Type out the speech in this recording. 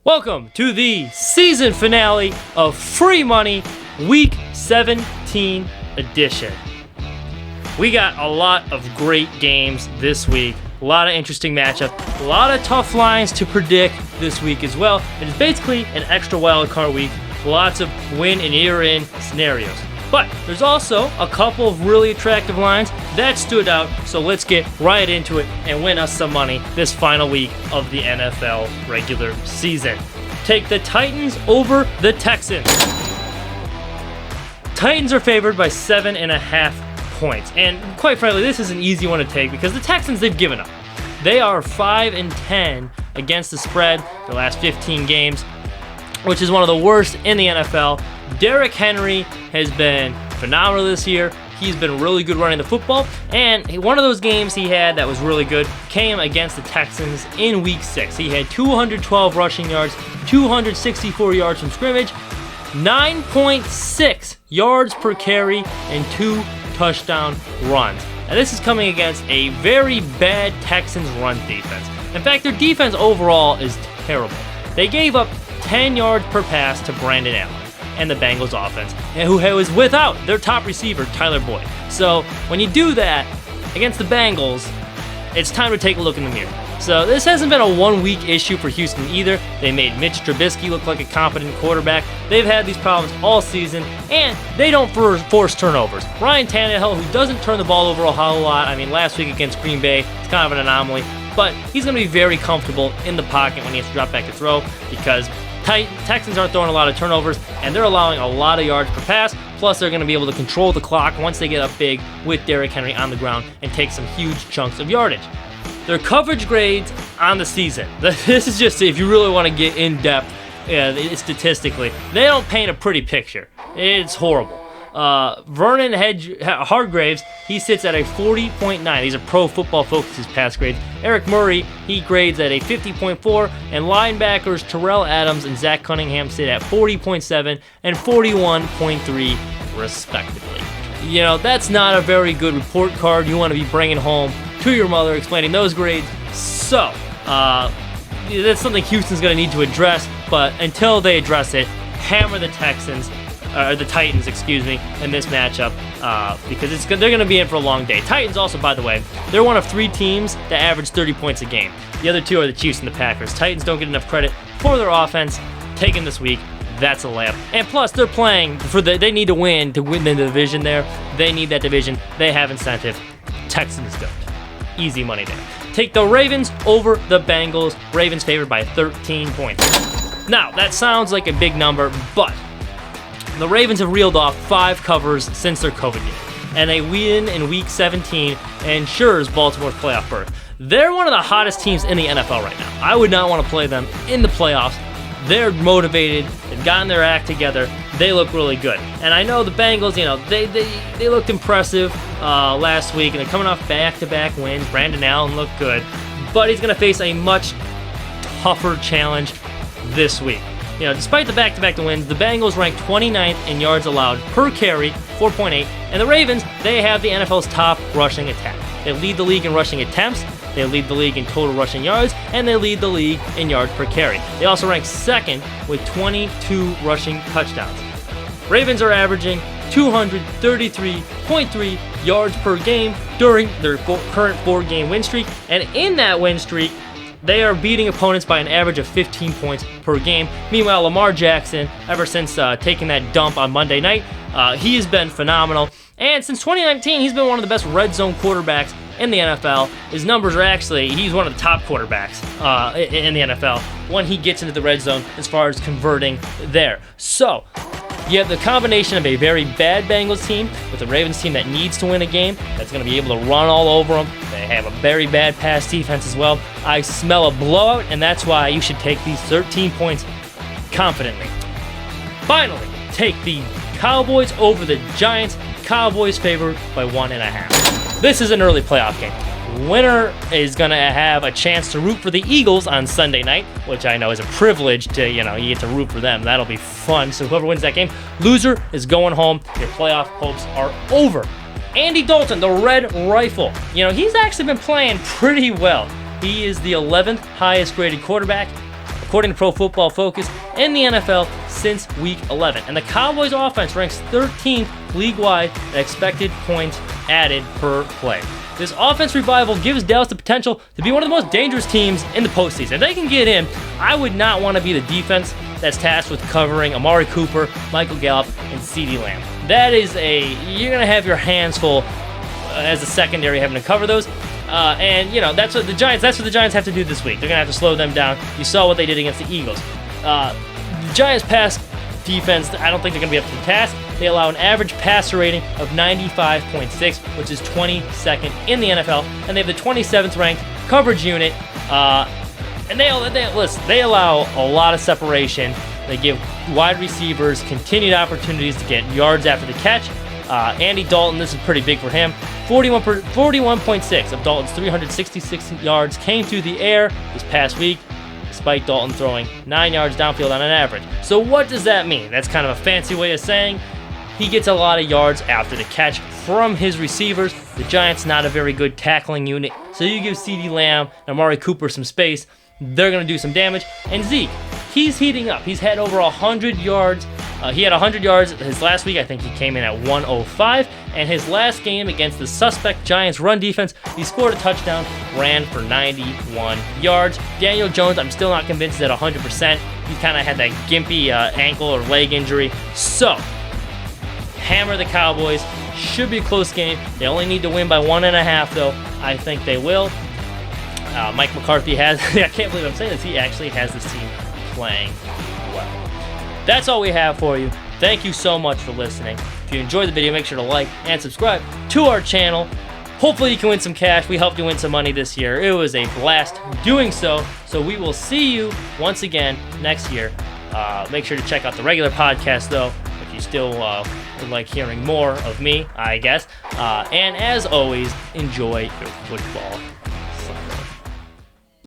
Welcome to the season finale of Free Money Week 17 edition. We got a lot of great games this week, a lot of interesting matchups, a lot of tough lines to predict this week as well. It's basically an extra wildcard week, lots of win and year in scenarios. But there's also a couple of really attractive lines that stood out, so let's get right into it and win us some money this final week of the NFL regular season. Take the Titans over the Texans. Titans are favored by 7.5 points, and quite frankly, this is an easy one to take because the Texans, they've given up. They are 5-10 against the spread their last 15 games, which is one of the worst in the NFL. Derrick Henry has been phenomenal this year. He's been really good running the football, and one of those games he had that was really good came against the Texans in Week 6. He had 212 rushing yards, 264 yards from scrimmage, 9.6 yards per carry, and 2 touchdown runs. And this is coming against a very bad Texans run defense. In fact, their defense overall is terrible. They gave up 10 yards per pass to Brandon Allen and the Bengals offense, and who was without their top receiver, Tyler Boyd. So when you do that against the Bengals, it's time to take a look in the mirror. So this hasn't been a one-week issue for Houston either. They made Mitch Trubisky look like a competent quarterback. They've had these problems all season, and they don't force turnovers. Ryan Tannehill, who doesn't turn the ball over a whole lot, I mean, last week against Green Bay, it's kind of an anomaly, but he's going to be very comfortable in the pocket when he has to drop back to throw because Texans aren't throwing a lot of turnovers, and they're allowing a lot of yards per pass, plus they're going to be able to control the clock once they get up big with Derrick Henry on the ground and take some huge chunks of yardage. Their coverage grades on the season, this is just if you really want to get in depth statistically, they don't paint a pretty picture. It's horrible. Vernon Hargreaves, he sits at a 40.9. These are Pro Football Focus's pass grades. Eric Murray, he grades at a 50.4, and linebackers Terrell Adams and Zach Cunningham sit at 40.7 and 41.3 respectively. You know, that's not a very good report card you want to be bringing home to your mother explaining those grades. So, that's something Houston's going to need to address, but until they address it, hammer the Titans, in this matchup because they're going to be in for a long day. Titans also, by the way, they're one of 3 teams that average 30 points a game. The other 2 are the Chiefs and the Packers. Titans don't get enough credit for their offense. Taken this week, that's a layup. And plus, they're playing they need to win the division there. They need that division. They have incentive. Texans don't. Easy money there. Take the Ravens over the Bengals. Ravens favored by 13 points. Now, that sounds like a big number, but the Ravens have reeled off 5 covers since their COVID game, and a win in Week 17 ensures Baltimore's playoff berth. They're one of the hottest teams in the NFL right now. I would not want to play them in the playoffs. They're motivated. They've gotten their act together. They look really good. And I know the Bengals, they looked impressive last week, and they're coming off back-to-back wins. Brandon Allen looked good, but he's going to face a much tougher challenge this week. Despite the back-to-back wins, the Bengals rank 29th in yards allowed per carry, 4.8, and the Ravens, they have the NFL's top rushing attack. They lead the league in rushing attempts, they lead the league in total rushing yards, and they lead the league in yards per carry. They also rank 2nd with 22 rushing touchdowns. Ravens are averaging 233.3 yards per game during their current 4-game win streak, and in that win streak, they are beating opponents by an average of 15 points per game. Meanwhile, Lamar Jackson, ever since taking that dump on Monday night, he has been phenomenal. And since 2019, he's been one of the best red zone quarterbacks in the NFL. His numbers are he's one of the top quarterbacks in the NFL when he gets into the red zone as far as converting there. So, you have the combination of a very bad Bengals team with a Ravens team that needs to win a game, that's going to be able to run all over them. They have a very bad pass defense as well. I smell a blowout, and that's why you should take these 13 points confidently. Finally, take the Cowboys over the Giants. Cowboys favored by 1.5. This is an early playoff game. Winner is going to have a chance to root for the Eagles on Sunday night, which I know is a privilege to, you get to root for them. That'll be fun. So whoever wins that game, loser is going home. Your playoff hopes are over. Andy Dalton, the Red Rifle. He's actually been playing pretty well. He is the 11th highest graded quarterback according to Pro Football Focus, in the NFL since Week 11. And the Cowboys offense ranks 13th league-wide in expected points added per play. This offense revival gives Dallas the potential to be one of the most dangerous teams in the postseason. If they can get in, I would not want to be the defense that's tasked with covering Amari Cooper, Michael Gallup, and CeeDee Lamb. You're going to have your hands full as a secondary having to cover those. That's what the Giants have to do this week. They're going to have to slow them down. You saw what they did against the Eagles. The Giants pass defense, I don't think they're going to be up to the task. They allow an average passer rating of 95.6, which is 22nd in the NFL, and they have the 27th ranked coverage unit. And they allow a lot of separation. They give wide receivers continued opportunities to get yards after the catch. Andy Dalton, this is pretty big for him. 41.6 of Dalton's 366 yards came through the air this past week, despite Dalton throwing 9 yards downfield on an average. So what does that mean? That's kind of a fancy way of saying he gets a lot of yards after the catch from his receivers. The Giants not a very good tackling unit, so you give CeeDee Lamb and Amari Cooper some space, they're going to do some damage. And Zeke, he's heating up. He's had over 100 yards. He had 100 yards his last week. I think he came in at 105. And his last game against the suspect Giants run defense, he scored a touchdown, ran for 91 yards. Daniel Jones, I'm still not convinced at 100%. He kind of had that gimpy ankle or leg injury. So, hammer the Cowboys. Should be a close game. They only need to win by 1.5, though. I think they will. Mike McCarthy has, I can't believe I'm saying this, he actually has this team playing well. That's all we have for you. Thank you so much for listening. If you enjoyed the video, make sure to like and subscribe to our channel. Hopefully you can win some cash. We helped you win some money this year. It was a blast doing so. So we will see you once again next year. Make sure to check out the regular podcast, though, if you still would like hearing more of me, I guess. And as always, enjoy your football.